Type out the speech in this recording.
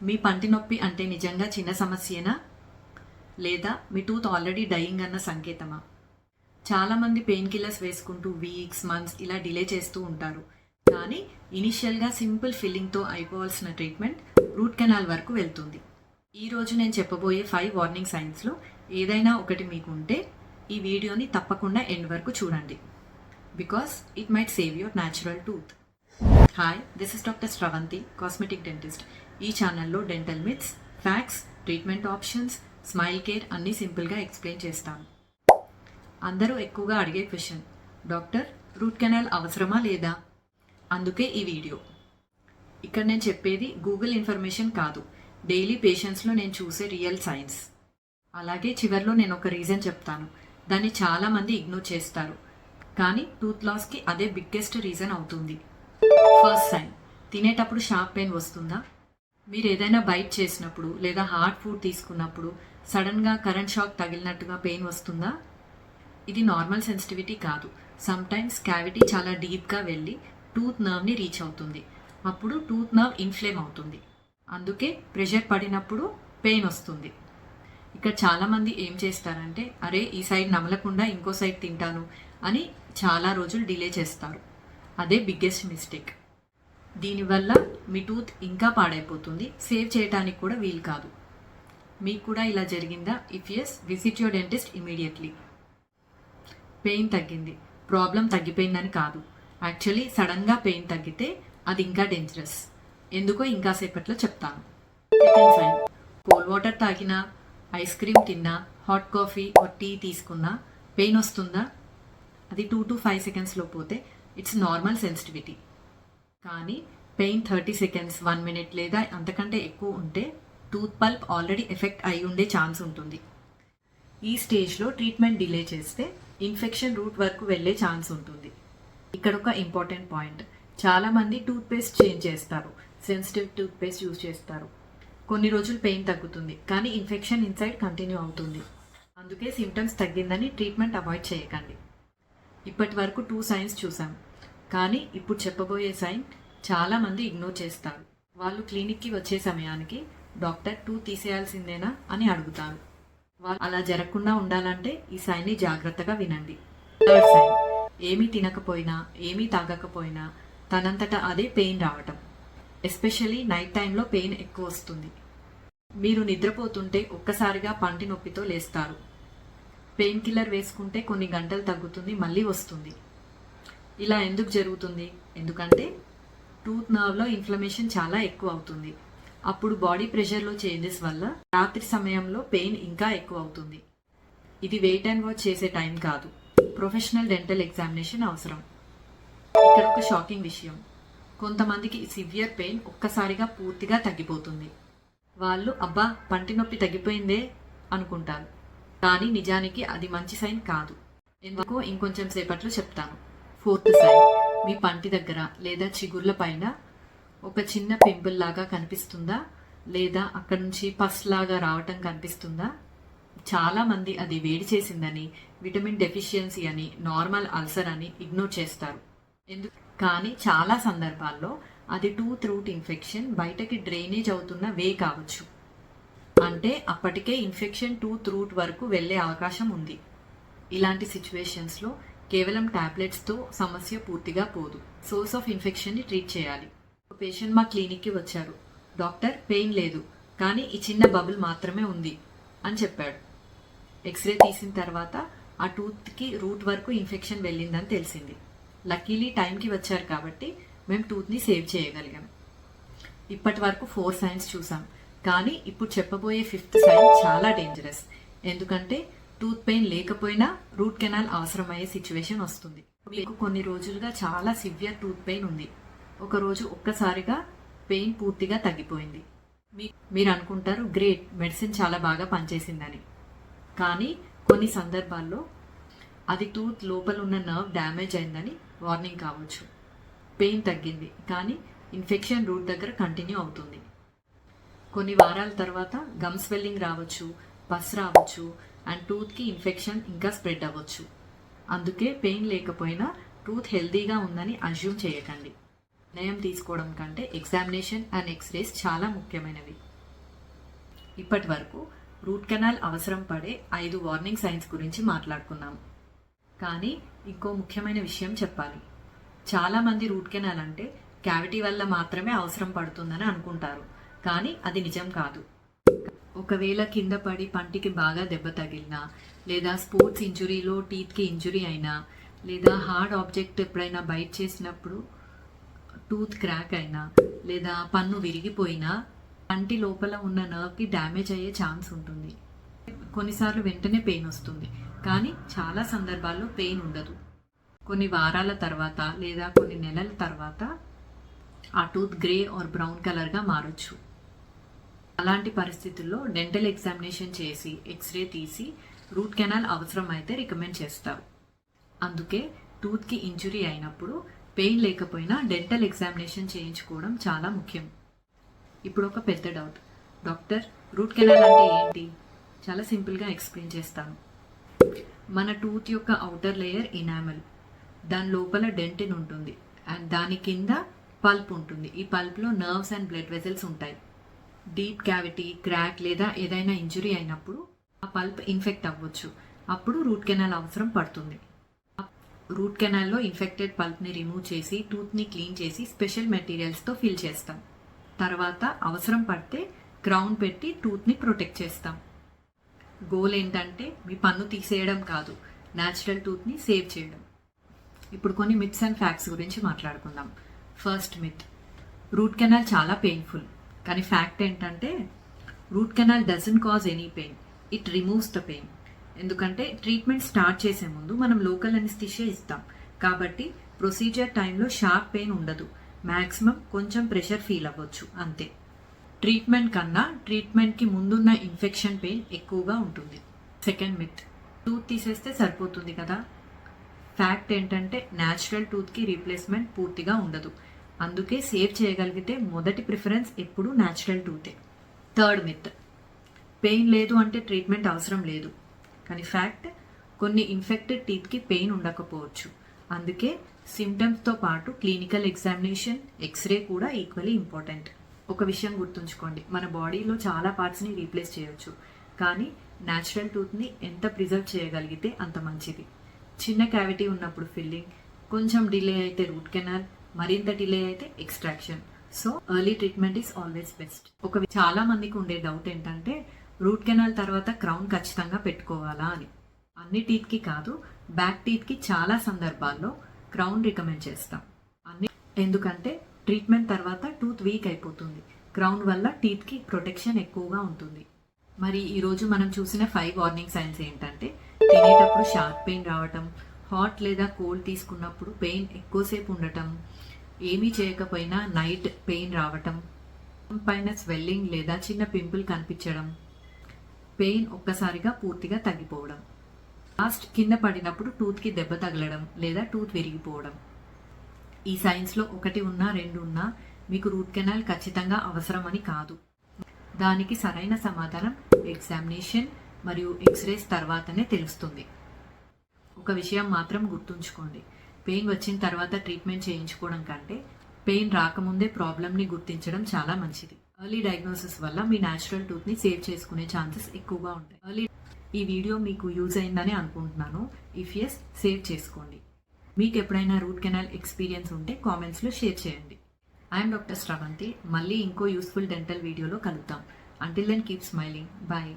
మీ పంటి నొప్పి అంటే నిజంగా చిన్న సమస్యేనా, లేదా మీ టూత్ ఆల్రెడీ డయింగ్ అన్న సంకేతమా? చాలామంది పెయిన్ కిల్లర్స్ వేసుకుంటూ వీక్స్, మంత్స్ ఇలా డిలే చేస్తూ ఉంటారు. కానీ ఇనిషియల్గా సింపుల్ ఫిల్లింగ్తో అయిపోవాల్సిన ట్రీట్మెంట్ రూట్ కెనాల్ వరకు వెళ్తుంది. ఈరోజు నేను చెప్పబోయే 5 వార్నింగ్ సైన్స్లో ఏదైనా ఒకటి మీకు ఉంటే ఈ వీడియోని తప్పకుండా ఎండ్ వరకు చూడండి. Because it might save your natural tooth. Hi, this is doctor Sravanthi, cosmetic dentist. ఈ ఛానల్లో dental myths, facts, treatment options, smile care అన్నీ సింపుల్గా ఎక్స్ప్లెయిన్ చేస్తాను. అందరూ ఎక్కువగా అడిగే క్వశ్చన్, డాక్టర్ రూట్ కెనాల్ అవసరమా లేదా? అందుకే ఈ వీడియో. ఇక్కడ నేను చెప్పేది గూగుల్ ఇన్ఫర్మేషన్ కాదు, డైలీ పేషెంట్స్లో నేను చూసే రియల్ సైన్స్. అలాగే చివరిలో నేను ఒక రీజన్ చెప్తాను, దాన్ని చాలామంది ఇగ్నోర్ చేస్తారు, కానీ టూత్ లాస్కి అదే బిగ్గెస్ట్ రీజన్ అవుతుంది. ఫస్ట్ సైన్, తినేటప్పుడు షార్ప్ పెయిన్ వస్తుందా? మీరు ఏదైనా బైట్ చేసినప్పుడు లేదా హార్డ్ ఫుడ్ తీసుకున్నప్పుడు సడన్గా కరెంట్ షాక్ తగిలినట్టుగా పెయిన్ వస్తుందా? ఇది నార్మల్ సెన్సిటివిటీ కాదు. సమ్టైమ్స్ క్యావిటీ చాలా డీప్గా వెళ్ళి టూత్ నర్వ్ని రీచ్ అవుతుంది. అప్పుడు టూత్ నర్వ్ ఇన్ఫ్లేమ్ అవుతుంది. అందుకే ప్రెషర్ పడినప్పుడు పెయిన్ వస్తుంది. ఇక్కడ చాలామంది ఏం చేస్తారంటే, అరే ఈ సైడ్ నమలకుండా ఇంకో సైడ్ తింటాను అని చాలా రోజులు డిలే చేస్తారు. అదే బిగ్గెస్ట్ మిస్టేక్. దీనివల్ల మీ టూత్ ఇంకా పాడైపోతుంది, సేవ్ చేయడానికి కూడా వీలు కాదు. మీకు కూడా ఇలా జరిగిందా? If yes, visit your dentist immediately. Pain తగ్గింది, ప్రాబ్లం తగ్గిపోయిందని కాదు. యాక్చువల్లీ సడన్గా పెయిన్ తగ్గితే అది ఇంకా డేంజరస్. ఎందుకో ఇంకా సేపట్లో చెప్తాను. సెకండ్ సైన్, కోల్డ్ వాటర్ తాగినా, ఐస్ క్రీమ్ తిన్నా, హాట్ కాఫీ టీ తీసుకున్నా పెయిన్ వస్తుందా? అది 2 to 5 సెకండ్స్లో పోతే ఇట్స్ నార్మల్ సెన్సిటివిటీ. కానీ పెయిన్ 30 సెకండ్స్, 1 minute లేదా అంతకంటే ఎక్కువ ఉంటే టూత్ పల్ప్ ఆల్రెడీ ఎఫెక్ట్ అయి ఉండే ఛాన్స్ ఉంటుంది. ఈ స్టేజ్లో ట్రీట్మెంట్ డిలే చేస్తే ఇన్ఫెక్షన్ రూట్ వరకు వెళ్ళే ఛాన్స్ ఉంటుంది. ఇక్కడ ఒక ఇంపార్టెంట్ పాయింట్, చాలామంది టూత్పేస్ట్ చేంజ్ చేస్తారు, సెన్సిటివ్ టూత్పేస్ట్ యూజ్ చేస్తారు. కొన్ని రోజులు పెయిన్ తగ్గుతుంది, కానీ ఇన్ఫెక్షన్ ఇన్సైడ్ కంటిన్యూ అవుతుంది. అందుకే సిమ్టమ్స్ తగ్గిందని ట్రీట్మెంట్ అవాయిడ్ చేయకండి. ఇప్పటి వరకు 2 సైన్స్ చూసాం, కానీ ఇప్పుడు చెప్పబోయే సైన్ చాలామంది ఇగ్నోర్ చేస్తారు. వాళ్ళు క్లినిక్కి వచ్చే సమయానికి డాక్టర్ టూత్ తీసేయాల్సిందేనా అని అడుగుతారు. వాళ్ళు అలా జరగకుండా ఉండాలంటే ఈ సైన్ని జాగ్రత్తగా వినండి. థర్డ్ సైన్, ఏమీ తినకపోయినా, ఏమీ తాగకపోయినా తనంతటా అదే పెయిన్ రావటం. ఎస్పెషల్లీ నైట్ టైంలో పెయిన్ ఎక్కువ వస్తుంది. మీరు నిద్రపోతుంటే ఒక్కసారిగా పంటి నొప్పితో లేస్తారు. పెయిన్ కిల్లర్ వేసుకుంటే కొన్ని గంటలు తగ్గుతుంది, మళ్ళీ వస్తుంది. ఇలా ఎందుకు జరుగుతుంది? ఎందుకంటే టూత్ నర్వ్లో ఇన్ఫ్లమేషన్ చాలా ఎక్కువ అవుతుంది. అప్పుడు బాడీ ప్రెషర్లో చేంజెస్ వల్ల రాత్రి సమయంలో పెయిన్ ఇంకా ఎక్కువ అవుతుంది. ఇది వెయిట్ అండ్ వాచ్ చేసే టైం కాదు, ప్రొఫెషనల్ డెంటల్ ఎగ్జామినేషన్ అవసరం. ఇక్కడ ఒక షాకింగ్ విషయం, కొంతమందికి సివియర్ పెయిన్ ఒక్కసారిగా పూర్తిగా తగ్గిపోతుంది. వాళ్ళు అబ్బా పంటి నొప్పి తగ్గిపోయిందే అనుకుంటారు, కానీ నిజానికి అది మంచి సైన్ కాదు. ఎందుకో ఇంకొంచెం సేపట్లో చెప్తాను. ఫోర్త్ సైన్, మీ పంటి దగ్గర లేదా చిగుర్ల పైన ఒక చిన్న పింపుల్ లాగా కనిపిస్తుందా, లేదా అక్కడ నుంచి పస్ లాగా రావటం కనిపిస్తుందా? చాలామంది అది వేడి చేసిందని, విటమిన్ డెఫిషియన్సీ అని, నార్మల్ అల్సర్ అని ఇగ్నోర్ చేస్తారు. కానీ చాలా సందర్భాల్లో అది టూత్ రూట్ ఇన్ఫెక్షన్ బయటకి డ్రైనేజ్ అవుతున్న వే కావచ్చు. అంటే అప్పటికే ఇన్ఫెక్షన్ టూత్ రూట్ వరకు వెళ్ళే అవకాశం ఉంది. ఇలాంటి సిచ్యువేషన్స్లో కేవలం టాబ్లెట్స్తో సమస్య పూర్తిగా పోదు. సోర్స్ ఆఫ్ ఇన్ఫెక్షన్ని ట్రీట్ చేయాలి. ఒక పేషెంట్ మా క్లినిక్కి వచ్చారు. డాక్టర్ పెయిన్ లేదు, కానీ ఈ చిన్న బబుల్ మాత్రమే ఉంది అని చెప్పాడు. ఎక్స్రే తీసిన తర్వాత ఆ టూత్కి రూట్ వరకు ఇన్ఫెక్షన్ వెళ్ళిందని తెలిసింది. లక్కీలీ టైంకి వచ్చారు కాబట్టి మేము టూత్ని సేవ్ చేయగలిగాం. ఇప్పటి వరకు 4 సైన్స్ చూసాం, కానీ ఇప్పుడు చెప్పబోయే 5th సైన్ చాలా డేంజరస్. ఎందుకంటే టూత్ పెయిన్ లేకపోయినా రూట్ కెనాల్ అవసరమయ్యే సిచ్యువేషన్ వస్తుంది. మీకు కొన్ని రోజులుగా చాలా సివియర్ టూత్ పెయిన్ ఉంది. ఒకరోజు ఒక్కసారిగా పెయిన్ పూర్తిగా తగ్గిపోయింది. మీరు అనుకుంటారు గ్రేట్, మెడిసిన్ చాలా బాగా పనిచేసిందని. కానీ కొన్ని సందర్భాల్లో అది టూత్ లోపల ఉన్న నర్వ్ డ్యామేజ్ అయిందని వార్నింగ్ కావచ్చు. పెయిన్ తగ్గింది, కానీ ఇన్ఫెక్షన్ రూట్ దగ్గర కంటిన్యూ అవుతుంది. కొన్ని వారాల తర్వాత గమ్ స్వెల్లింగ్ రావచ్చు, పస్ రావచ్చు, అండ్ టూత్కి ఇన్ఫెక్షన్ ఇంకా స్ప్రెడ్ అవ్వచ్చు. అందుకే పెయిన్ లేకపోయినా టూత్ హెల్దీగా ఉందని అజ్యూమ్ చేయకండి. నిర్ణయం తీసుకోవడం కంటే ఎగ్జామినేషన్ అండ్ ఎక్స్రేస్ చాలా ముఖ్యమైనవి. ఇప్పటి వరకు రూట్ కెనాల్ అవసరం పడే 5 వార్నింగ్ సైన్స్ గురించి మాట్లాడుకున్నాం. కానీ ఇంకో ముఖ్యమైన విషయం చెప్పాలి. చాలామంది రూట్ కెనాల్ అంటే క్యావిటీ వల్ల మాత్రమే అవసరం పడుతుందని అనుకుంటారు. కానీ అది నిజం కాదు. ఒకవేళ కింద పడి పంటికి బాగా దెబ్బ తగిలినా, లేదా స్పోర్ట్స్ ఇంజురీలో టీత్కి ఇంజురీ అయినా, లేదా హార్డ్ ఆబ్జెక్ట్ ఎప్పుడైనా బైట్ చేసినప్పుడు టూత్ క్రాక్ అయినా, లేదా పన్ను విరిగిపోయినా పంటి లోపల ఉన్న నర్వ్కి డ్యామేజ్ అయ్యే ఛాన్స్ ఉంటుంది. కొన్నిసార్లు వెంటనే పెయిన్ వస్తుంది, కానీ చాలా సందర్భాల్లో పెయిన్ ఉండదు. కొన్ని వారాల తర్వాత లేదా కొన్ని నెలల తర్వాత ఆ టూత్ గ్రే ఆర్ బ్రౌన్ కలర్గా మారొచ్చు. అలాంటి పరిస్థితుల్లో డెంటల్ ఎగ్జామినేషన్ చేసి ఎక్స్రే తీసి రూట్ కెనాల్ అవసరం అయితే రికమెండ్ చేస్తారు. అందుకే టూత్కి ఇంజురీ అయినప్పుడు పెయిన్ లేకపోయినా డెంటల్ ఎగ్జామినేషన్ చేయించుకోవడం చాలా ముఖ్యం. ఇప్పుడు ఒక పెద్ద డౌట్, డాక్టర్ రూట్ కెనాల్ అంటే ఏంటి? చాలా సింపుల్గా ఎక్స్ప్లెయిన్ చేస్తాను. మన టూత్ యొక్క అవుటర్ లేయర్ ఇనామెల్, దాని లోపల డెంటిన్ ఉంటుంది అండ్ దాని కింద పల్ప్ ఉంటుంది. ఈ పల్ప్లో నర్వ్స్ అండ్ బ్లడ్ వెజల్స్ ఉంటాయి. డీప్ క్యావిటీ, క్రాక్ లేదా ఏదైనా ఇంజురీ అయినప్పుడు ఆ పల్ప్ ఇన్ఫెక్ట్ అవ్వచ్చు. అప్పుడు రూట్ కెనాల్ అవసరం పడుతుంది. రూట్ కెనాల్లో ఇన్ఫెక్టెడ్ పల్ప్ని రిమూవ్ చేసి టూత్ని క్లీన్ చేసి స్పెషల్ మెటీరియల్స్తో ఫిల్ చేస్తాం. తర్వాత అవసరం పడితే క్రౌన్ పెట్టి టూత్ని ప్రొటెక్ట్ చేస్తాం. గోల్ ఏంటంటే మీ పన్ను తీసేయడం కాదు, న్యాచురల్ టూత్ని సేవ్ చేయడం. ఇప్పుడు కొన్ని మిత్స్ అండ్ ఫ్యాక్ట్స్ గురించి మాట్లాడుకుందాం. ఫస్ట్ మిత్, రూట్ కెనాల్ చాలా పెయిన్ఫుల్. కానీ ఫ్యాక్ట్ ఏంటంటే root canal doesn't cause any pain, it removes the pain. ఎందుకంటే ట్రీట్మెంట్ స్టార్ట్ చేసే ముందు మనం లోకల్ అనెస్థీషియా ఇస్తాం, కాబట్టి ప్రొసీజర్ టైంలో షార్ప్ పెయిన్ ఉండదు. మ్యాక్సిమం కొంచెం ప్రెషర్ ఫీల్ అవ్వచ్చు అంతే. ట్రీట్మెంట్ కన్నా ట్రీట్మెంట్కి ముందున్న ఇన్ఫెక్షన్ పెయిన్ ఎక్కువగా ఉంటుంది. సెకండ్ మిత్, టూత్ తీసేస్తే సరిపోతుంది కదా. ఫ్యాక్ట్ ఏంటంటే న్యాచురల్ టూత్కి రీప్లేస్మెంట్ పూర్తిగా ఉండదు. అందుకే సేవ్ చేయగలిగితే మొదటి ప్రిఫరెన్స్ ఎప్పుడూ న్యాచురల్ టూతే. థర్డ్ మిత్, పెయిన్ లేదు అంటే ట్రీట్మెంట్ అవసరం లేదు. కానీ ఫ్యాక్ట్, కొన్ని ఇన్ఫెక్టెడ్ టీత్కి పెయిన్ ఉండకపోవచ్చు. అందుకే సిమ్టమ్స్తో పాటు క్లినికల్ ఎగ్జామినేషన్, ఎక్స్రే కూడా ఈక్వల్లీ ఇంపార్టెంట్. ఒక విషయం గుర్తుంచుకోండి, మన బాడీలో చాలా పార్ట్స్ని రీప్లేస్ చేయొచ్చు, కానీ న్యాచురల్ టూత్ని ఎంత ప్రిజర్వ్ చేయగలిగితే అంత మంచిది. చిన్న క్యావిటీ ఉన్నప్పుడు ఫిల్లింగ్, కొంచెం డిలే అయితే రూట్ కెనాల్, మరింత డిలే అయితే extraction. So early treatment is always best. చాలా మందికి ఉండే డౌట్ ఏంటంటే రూట్ కెనాల్ తర్వాత క్రౌన్ ఖచ్చితంగా పెట్టుకోవాలా అని. అన్ని టీత్కి కాదు, బ్యాక్ టీత్కి చాలా సందర్భాల్లో క్రౌన్ రికమెండ్ చేస్తాం. ఎందుకంటే ట్రీట్మెంట్ తర్వాత టూత్ వీక్ అయిపోతుంది. క్రౌన్ వల్ల టీత్కి ప్రొటెక్షన్ ఎక్కువగా ఉంటుంది. మరి ఈరోజు మనం చూసిన 5 వార్నింగ్ సైన్స్ ఏంటంటే తినేటప్పుడు షార్ప్ పెయిన్ రావటం, హాట్ లేదా కోల్డ్ తీసుకున్నప్పుడు పెయిన్ ఎక్కువసేపు ఉండటం, ఏమీ చేయకపోయినా నైట్ పెయిన్ రావటం, పైన స్వెల్లింగ్ లేదా చిన్న పింపుల్ కనిపించడం, పెయిన్ ఒక్కసారిగా పూర్తిగా తగ్గిపోవడం, లాస్ట్ కింద పడినప్పుడు టూత్కి దెబ్బ తగలడం లేదా టూత్ విరిగిపోవడం. ఈ సైన్స్లో 1 ఉన్నా 2 ఉన్నా మీకు రూట్ కెనాల్ ఖచ్చితంగా అవసరమని కాదు. దానికి సరైన సమాధానం ఎగ్జామినేషన్ మరియు ఎక్స్రేస్ తర్వాతనే తెలుస్తుంది. ఒక విషయం మాత్రం గుర్తుంచుకోండి, పెయిన్ వచ్చిన తర్వాత ట్రీట్మెంట్ చేయించుకోవడం కంటే పెయిన్ రాకముందే ప్రాబ్లమ్ని గుర్తించడం చాలా మంచిది. ఎర్లీ డయాగ్నోసిస్ వల్ల మీ న్యాచురల్ టూత్ని సేవ్ చేసుకునే ఛాన్సెస్ ఎక్కువగా ఉంటాయి. ఈ వీడియో మీకు యూజ్ అయిందని అనుకుంటున్నాను. ఇఫ్ ఎస్, సేవ్ చేసుకోండి. మీకు ఎప్పుడైనా రూట్ కెనాల్ ఎక్స్పీరియన్స్ ఉంటే కామెంట్స్లో షేర్ చేయండి. I'm doctor Sravanthi. మళ్ళీ ఇంకో యూస్ఫుల్ డెంటల్ వీడియోలో కలుద్దాం. Until then keep smiling. Bye.